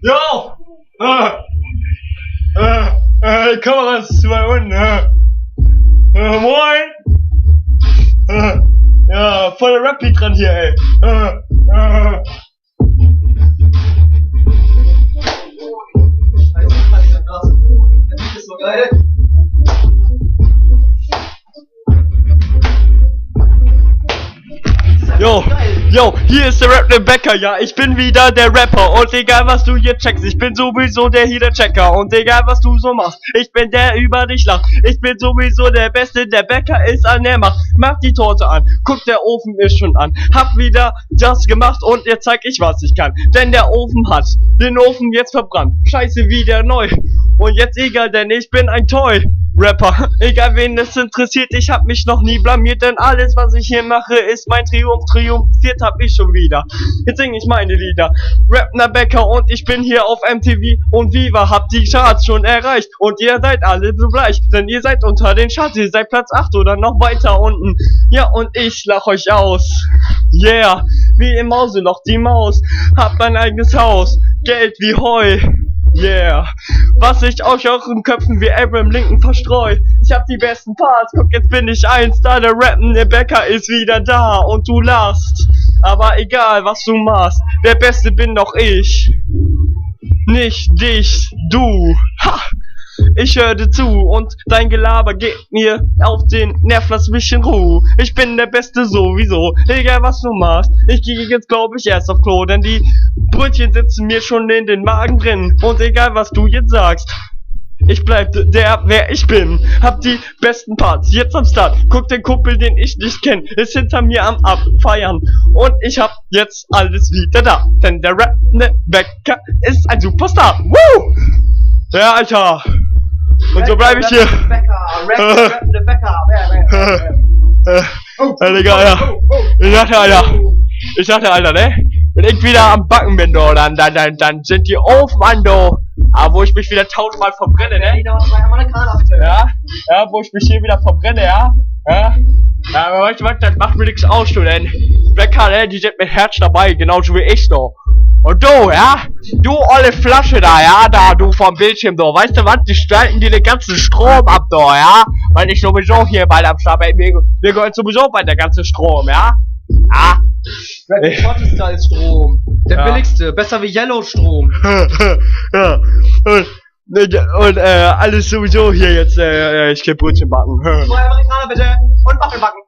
Yo! Kamera ist zu weit unten. Moin! Ja, voll der Rap-Beat dran hier, ey. Das ist so geil. Yo, hier ist der Rap-Bäcker, ja, ich bin wieder der Rapper und egal was du hier checkst, ich bin sowieso der hier der Checker und egal was du so machst, ich bin der über dich lacht, ich bin sowieso der Beste, der Bäcker ist an der Macht, mach die Torte an, guck der Ofen ist schon an, hab wieder das gemacht und jetzt zeig ich was ich kann, denn der Ofen hat den Ofen jetzt verbrannt, scheiße wieder neu und jetzt egal, denn ich bin ein Toy Rapper, egal wen es interessiert, ich hab mich noch nie blamiert, denn alles was ich hier mache ist mein Triumph, triumphiert hab ich schon wieder. Jetzt sing ich meine Lieder, Rappner Bäcker und ich bin hier auf MTV und Viva, habt die Charts schon erreicht und ihr seid alle so gleich, denn ihr seid unter den Charts, ihr seid Platz 8 oder noch weiter unten, ja und ich lach euch aus, yeah, wie im Mauseloch die Maus, habt mein eigenes Haus, Geld wie Heu. Yeah, was ich aus euren Köpfen wie Abraham Lincoln verstreu. Ich hab die besten Parts, guck jetzt bin ich ein Star, der rappende Bäcker ist wieder da und du lachst. Aber egal was du machst, der Beste bin doch ich. Nicht dich, du. Ha! Ich höre dir zu und dein Gelaber geht mir auf den Nerv, lass mich in Ruhe. Ich bin der Beste sowieso, egal was du machst. Ich gehe jetzt glaub ich erst auf Klo, denn die Brötchen sitzen mir schon in den Magen drin. Und egal was du jetzt sagst, ich bleib der, wer ich bin. Hab die besten Parts, jetzt am Start. Guck den Kumpel, den ich nicht kenn, ist hinter mir am Abfeiern. Und ich hab jetzt alles wieder da, denn der Rap-Bäcker ist ein Superstar. Woo! Ja, Alter. Und so bleib ich hier. Rappende Bäcker. Digga, ja. Ich dachte, Alter, ne? Wenn ich wieder am Backen bin, do, dann sind die Ofen an, do. Aber wo ich mich wieder 1000-mal verbrenne, ne? Ja, wo ich mich hier wieder verbrenne, ja? Ja, aber weißt du was, das macht mir nichts aus, du, denn Bäcker, ne, die sind mit Herz dabei, genauso wie ich, do. Und du, ja? Du olle Flasche da, ja? Da, du vom Bildschirm, do. Weißt du was? Die stellen dir den ganzen Strom ab, do, ja? Weil ich sowieso hier bald am Start bin. Mir gehört sowieso bald der ganze Strom, ja? Ah. Der hotteste als Strom. Der billigste. Besser wie Yellow-Strom. Ja. Und alles sowieso hier jetzt, ich geh Brötchen backen. Zwei Amerikaner bitte. Und Waffeln backen.